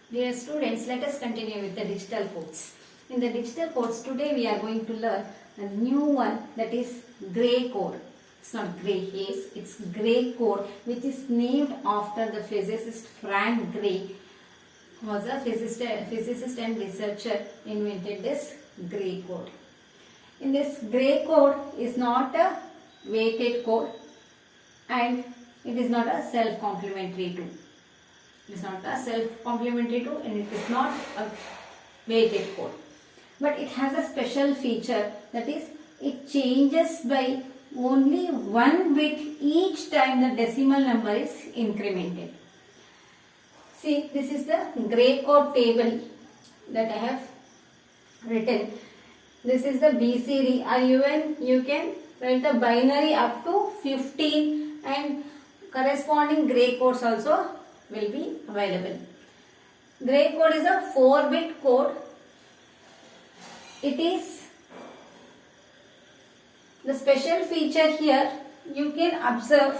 Dear students, let us continue with the digital codes. In the digital codes, today we are going to learn a new one, that is Gray code. It's not Gray haze, it's Gray code, which is named after the physicist Frank Gray, who was a physicist and researcher, invented this Gray code. In this Gray code is not a weighted code and it is not a self-complementary tool. It is not a self-complementary tool and it is not a weighted code. But it has a special feature, that is it changes by only one bit each time the decimal number is incremented. See, this is the Gray code table that I have written. This is the BCD, or even you can write the binary up to 15 and corresponding Gray codes also will be available. Gray code is a 4-bit code. It is the special feature here, you can observe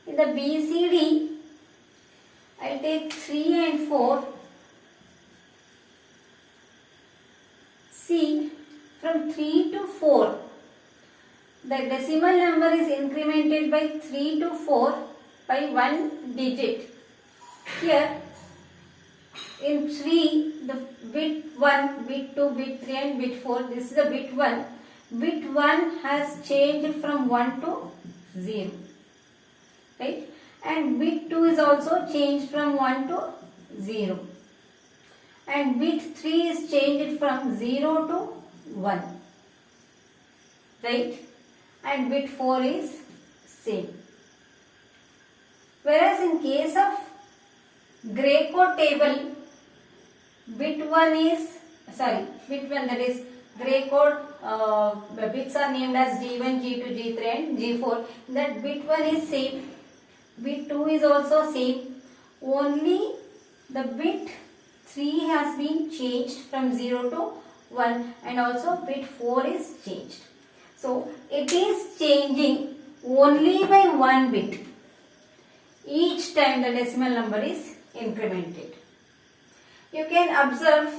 in the BCD, I will take 3 and 4. See, from 3 to 4, the decimal number is incremented by 3 to 4 by 1 digit. Here, in 3, the bit 1, bit 2, bit 3 and bit 4, this is the bit 1. Bit 1 has changed from 1 to 0. Right? And bit 2 is also changed from 1 to 0. And bit 3 is changed from 0 to 1. Right? And bit 4 is same. Whereas in case of Gray code table, bit 1 that is Gray code, bits are named as G1, G2, G3 and G4. That bit 1 is same, bit 2 is also same, only the bit 3 has been changed from 0 to 1 and also bit 4 is changed. So it is changing only by 1 bit each time the decimal number is incremented. You can observe,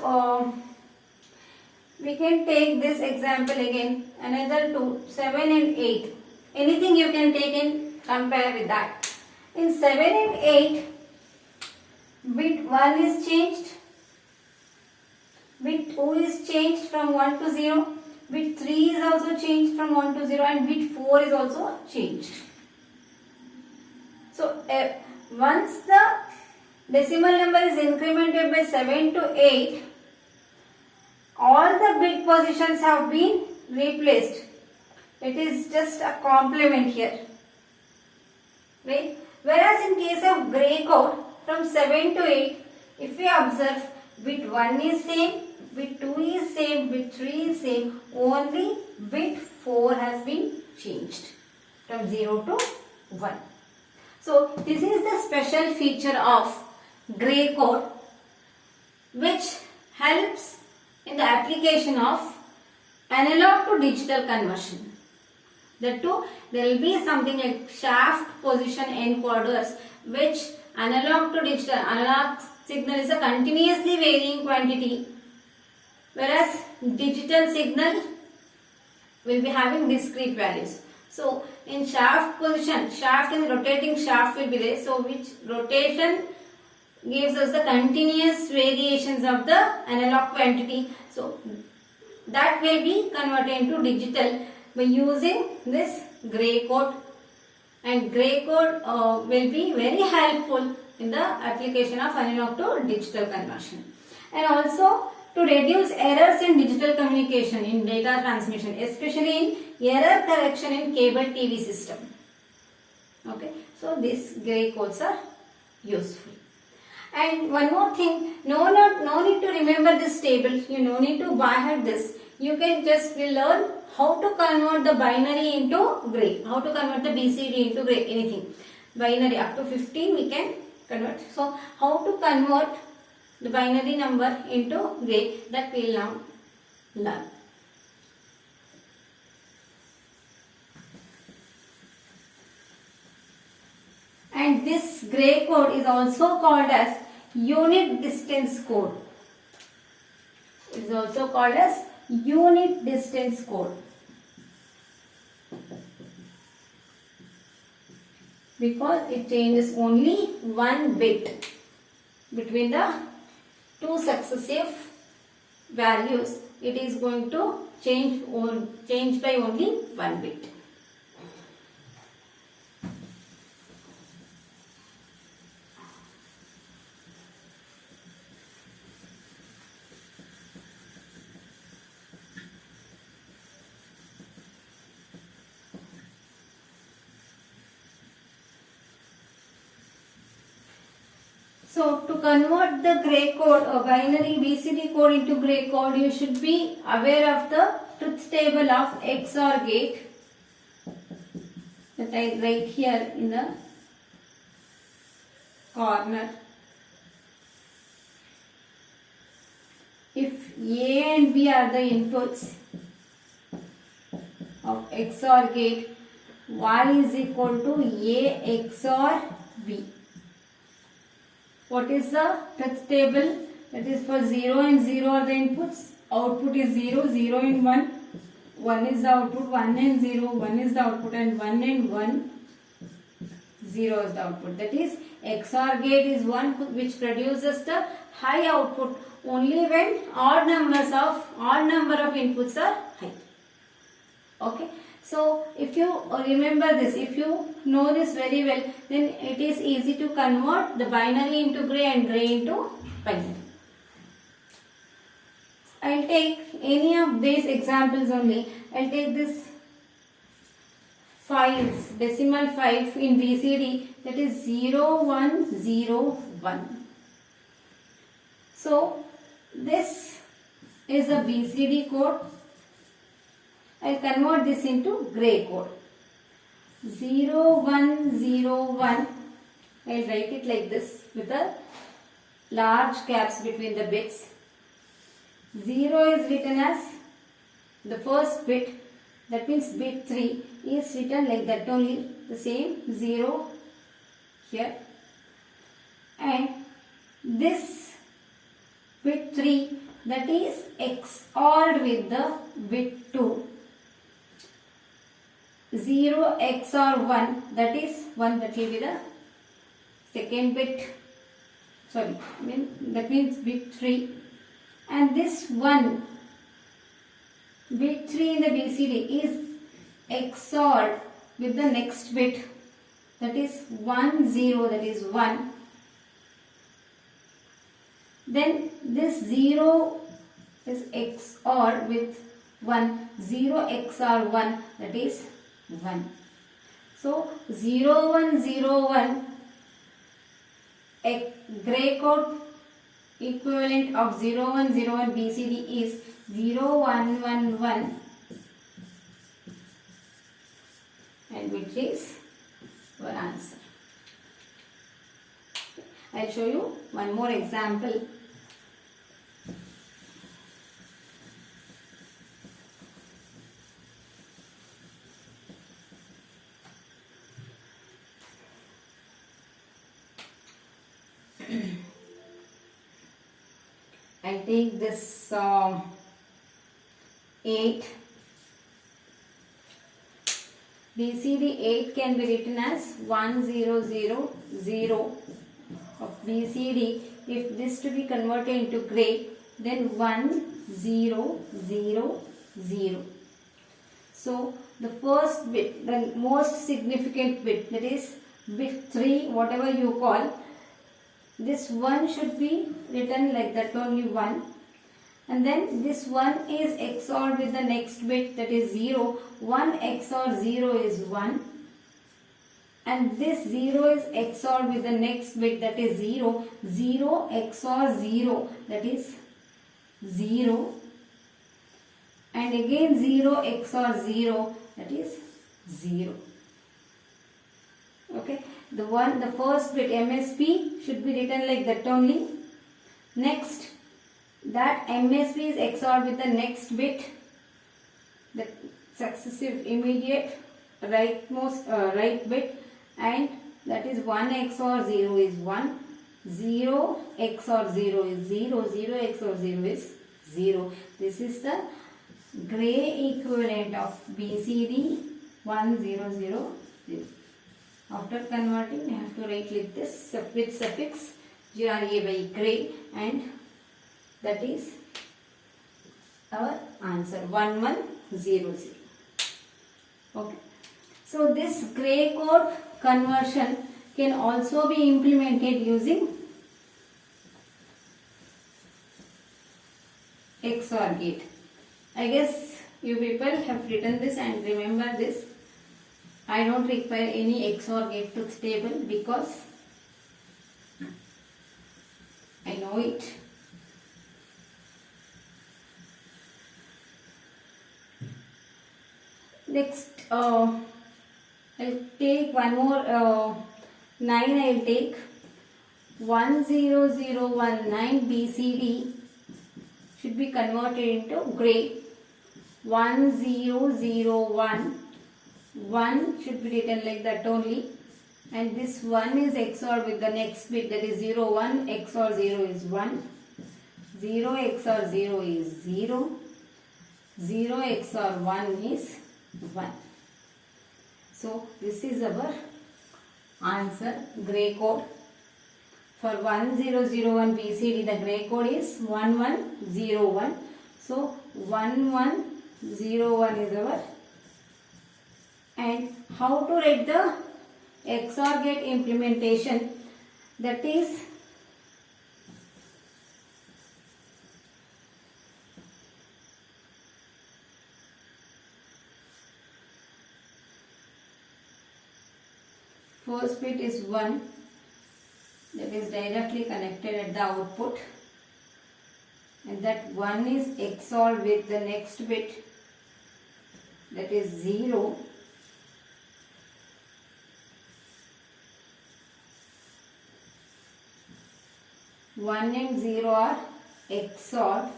we can take this example again, another 2, 7 and 8. Anything you can take and compare with that. In 7 and 8, bit 1 is changed, bit 2 is changed from 1 to 0, bit 3 is also changed from 1 to 0 and bit 4 is also changed. So, once the decimal number is incremented by 7 to 8, all the bit positions have been replaced. It is just a complement here. Right? Whereas in case of Gray code, from 7 to 8, if we observe, bit 1 is same, bit 2 is same, bit 3 is same, only bit 4 has been changed from 0 to 1. So, this is the special feature of Gray code which helps in the application of analog to digital conversion. That too, there will be something like shaft position encoders, which analog to digital, analog signal is a continuously varying quantity, whereas digital signal will be having discrete values. So, in shaft position, shaft and rotating shaft will be there. So, which rotation gives us the continuous variations of the analog quantity. So, that will be converted into digital by using this Gray code, and Gray code will be very helpful in the application of analog to digital conversion, and also to reduce errors in digital communication in data transmission, especially in error correction in cable TV system. Okay, so these Gray codes are useful. And one more thing, no need to remember this table, you no need to by heart this. You can just learn how to convert the binary into Gray, how to convert the BCD into Gray, anything. Binary up to 15 we can convert. So, how to convert the binary number into Gray, that we will now learn. And this Gray code is also called as unit distance code. It is also called as unit distance code, because it changes only one bit between the two successive values. It is going to change by only one bit. So to convert the gray code or binary BCD code into gray code, you should be aware of the truth table of XOR gate that I write here in the corner. If A and B are the inputs of XOR gate, Y is equal to A XOR B. What is the truth table? That is for 0 and 0 are the inputs. Output is 0, 0 and 1. 1 is the output, 1 and 0. 1 is the output and 1 and 1. 0 is the output. That is XOR gate is one which produces the high output only when odd number of inputs are high. Okay. So if you remember this, if you know this very well, then it is easy to convert the binary into gray and gray into binary. I will take any of these examples only. I will take this 5, decimal 5 in BCD, that is 0101. So this is a BCD code. I will convert this into gray code. 0101. I will write it like this with a large gaps between the bits. 0 is written as the first bit, that means bit 3 is written like that only, the same 0 here. And this bit 3, that is XORed with the bit 2. 0 XOR 1, that is 1, that will be the second bit, that means bit 3. And this 1, bit 3 in the BCD is XORed with the next bit, that is 1 0, that is 1. Then this 0 is XORed with 1, 0 XOR 1, that is 1. So 0101, a gray code equivalent of 0101 BCD is 0111, and which is your answer. I will show you one more example. I'll take this 8. BCD 8 can be written as 1000 of BCD. If this to be converted into gray, then 1000. So the first bit, the most significant bit, that is bit 3, whatever you call, this 1 should be written like that only 1, and then this 1 is XORed with the next bit, that is 0. 1 XOR 0 is 1, and this 0 is XORed with the next bit, that is 0. 0 XOR 0, that is 0, and again 0 XOR 0, that is 0. Okay. The first bit MSB should be written like that only. Next, that MSB is XORed with the next bit, the successive immediate right bit, and that is 1 XOR 0 is 1, 0 XOR 0 is 0, 0 XOR 0 is 0. This is the gray equivalent of BCD 1 0 0 0. After converting, we have to write like this with suffix GRA by gray, and that is our answer 1100. Okay. So this gray code conversion can also be implemented using XOR gate. I guess you people have written this and remember this. I don't require any XOR gate truth table because I know it. Next, I'll take one more 9. I'll take 10019 BCD should be converted into gray. 1001 1 should be written like that only, and this 1 is XOR with the next bit, that is 0 1 XOR 0 is 1, 0 XOR 0 is 0, 0 XOR 1 is 1. So this is our answer, gray code. For 1001 BCD, the gray code is 1101. So 1101 is our. And how to write the XOR gate implementation, that is first bit is 1, that is directly connected at the output, and that 1 is XOR with the next bit, that is 0. One and 0 are XOR,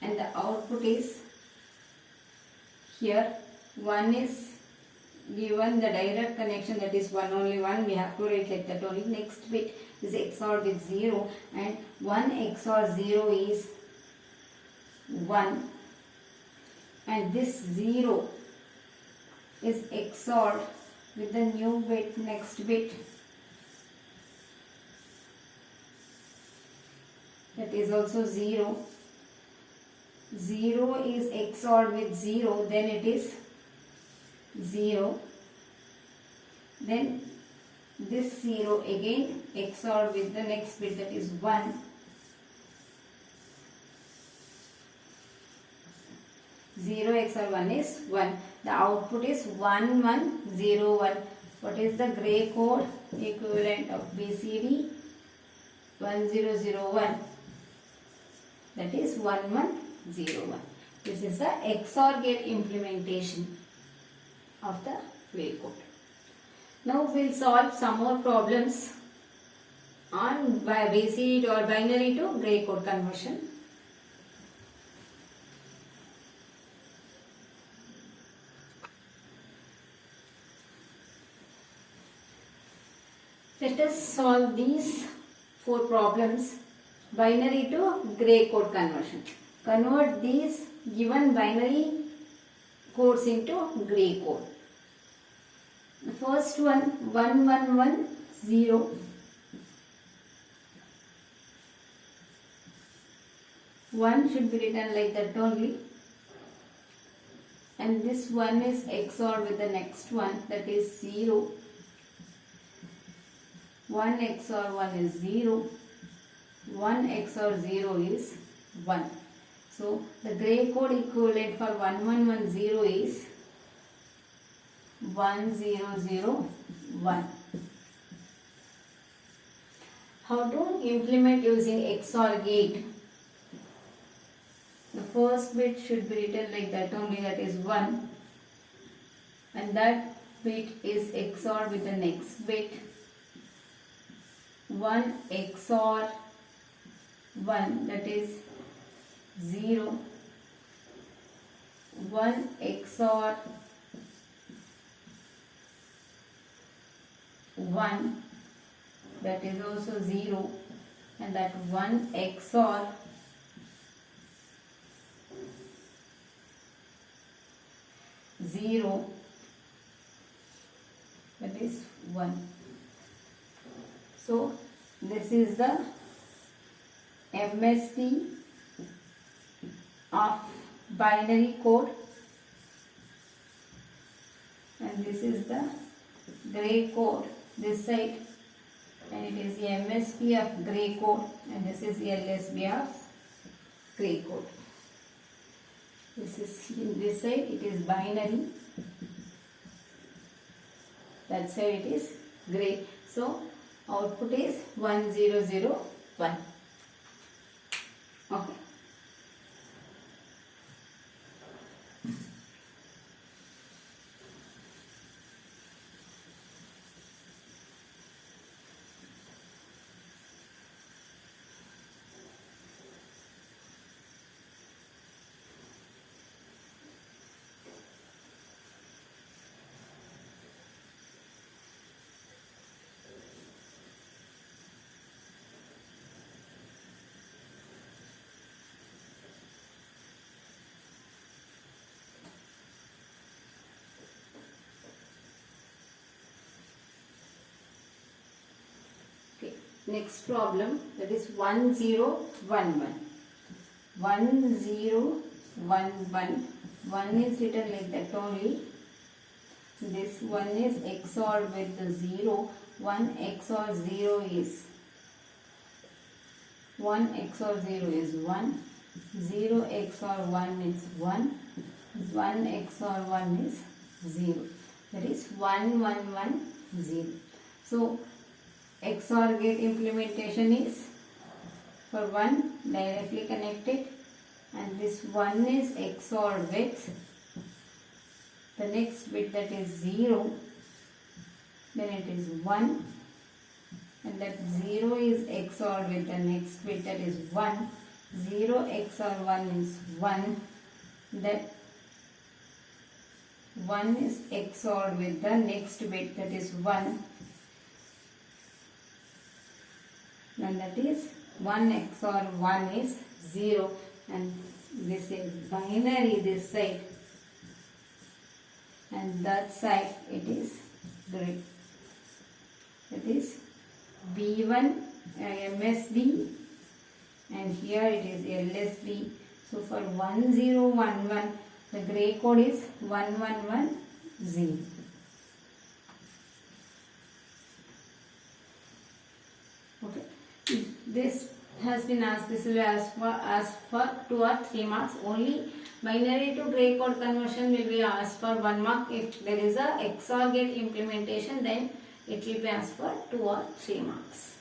and the output is here. 1 is given the direct connection, that is 1 only 1, we have to write like that only. Next bit is XOR with 0, and 1 XOR 0 is 1, and this 0 is XOR with the new bit, next bit, that is also 0. 0 is XOR with 0, then it is 0. Then this 0 again XOR with the next bit, that is 1. 0 XOR 1 is 1. The output is 1101. What is the gray code equivalent of BCD? 1001. That is 1101. This is the XOR gate implementation of the gray code. Now we'll solve some more problems on BCD or binary to gray code conversion. Let us solve these 4 problems. Binary to gray code conversion. Convert these given binary codes into gray code. The first one, 1110. 1 should be written like that only. And this 1 is XOR with the next one, that is 0. 1 XOR 1 is 0. 1 XOR 0 is 1. So the gray code equivalent for 1110 is 1001. How to implement using XOR gate? The first bit should be written like that only, that is 1, and that bit is XOR with the next bit. 1 XOR 1, that is 0. 1 XOR 1, that is also 0, and that 1 XOR 0, that is 1. So this is the MSB of binary code, and this is the gray code this side, and it is the MSB of gray code, and this is the LSB of gray code. This is in this side it is binary, that side it is gray. So output is 1001. Okay. Next problem, that is 1011. 1011. 1 is written like that only. This 1 is XOR with the 0. 1 XOR 0 is 1 XOR 0 is 1. 0 XOR 1 is 1. 1 XOR 1 is 0. That is 1110. So XOR gate implementation is for 1 directly connected, and this 1 is XOR with the next bit, that is 0, then it is 1, and that 0 is XOR with the next bit, that is 1. 0 XOR 1 is 1, that 1 is XOR with the next bit, that is 1, and that is 1 XOR 1 is 0, and this is binary this side, and that side it is gray. That is B1 MSB, and here it is LSB. So for 1011 the gray code is 1110. Okay. This has been asked, this will be asked for 2 or 3 marks. Only binary to gray code conversion will be asked for 1 mark. If there is a XOR gate implementation, then it will be asked for 2 or 3 marks.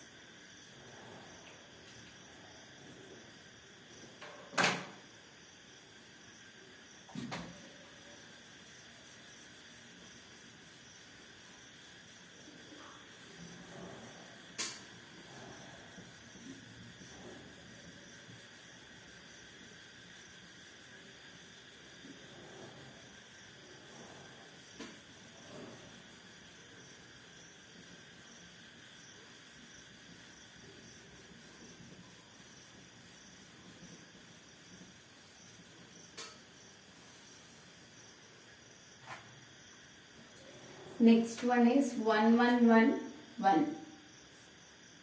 Next one is 1111.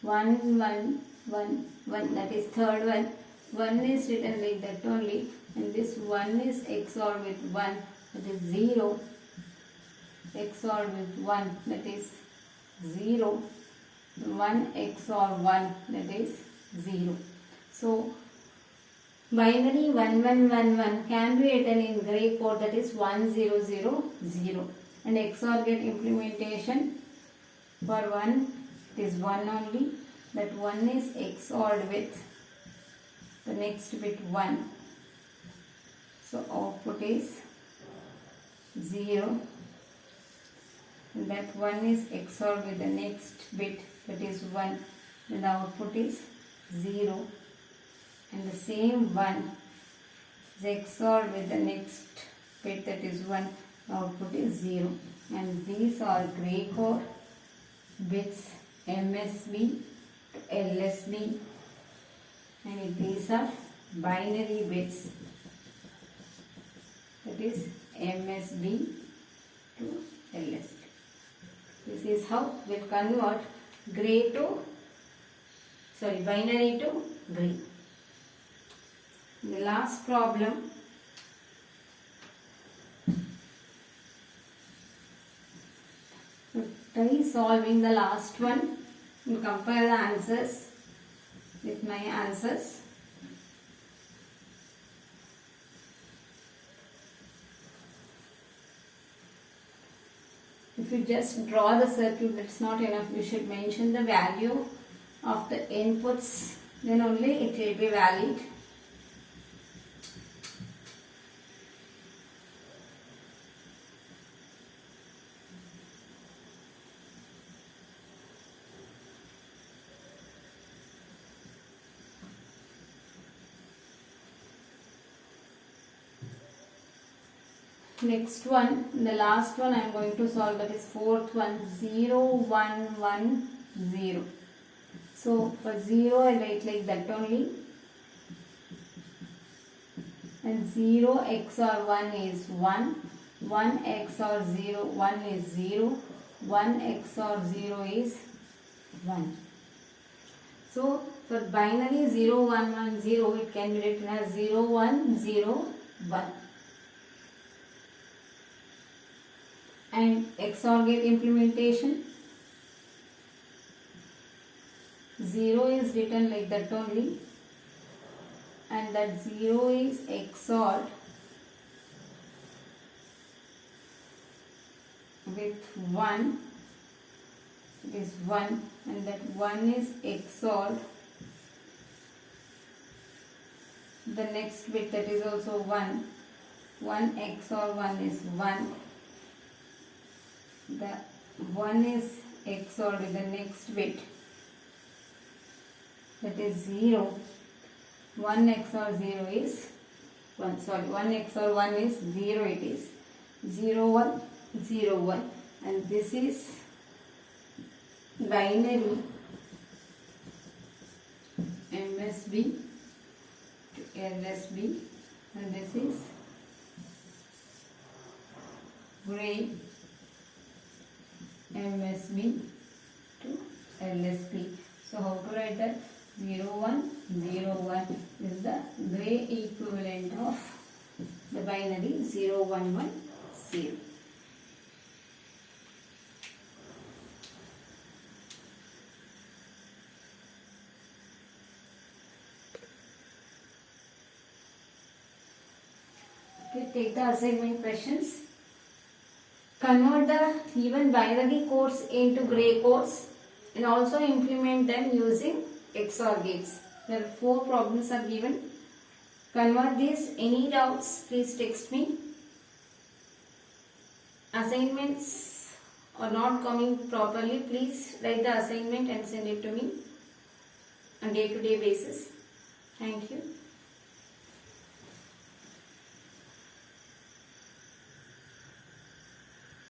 1111, that is third one. 1 is written like that only, and this 1 is XOR with 1, that is 0. XOR with 1, that is 0. 1 XOR 1, that is 0. So binary 1111 can be written in gray code, that is 1000, and XOR gate implementation for 1 it is 1 only, that 1 is XORed with the next bit 1. So output is 0, and that 1 is XORed with the next bit, that is 1, and the output is 0, and the same 1 is XORed with the next bit, that is 1, output is 0, and these are gray code bits MSB to LSB, and these are binary bits, that is MSB to LSB. This is how we convert binary to gray. The last problem, try solving the last one and compare the answers with my answers. If you just draw the circuit, that's not enough. You should mention the value of the inputs, then only it will be valid. Next one, the last one I am going to solve, that is fourth one, 0, 1, 1, 0. So for 0 I write like that only, and 0 XOR 1 is 1, 1 XOR 0, 1 is 0, 1 XOR 0 is 1. So for binary 0, 1, 1, 0, it can be written as 0, 1, 0, 1. And XOR gate implementation, 0 is written like that only, and that 0 is XORed with 1, it is 1, and that 1 is XORed the next bit, that is also 1, 1 XOR 1 is 1. The 1 is XORed with the next bit, that is 0. 1 XOR 0 is 1. 1 XOR 1 is 0. It is 0, 1, 0, 1. And this is binary MSB to LSB, and this is gray MSB to LSB. So how to write that? 0, 1, 0, 1 is the gray equivalent of the binary 0, 1, 1, 0. Okay, take the assignment questions. Convert the even binary codes into gray codes and also implement them using XOR gates. There are 4 problems are given. Convert these. Any doubts, please text me. Assignments are not coming properly, please write the assignment and send it to me on day-to-day basis. Thank you.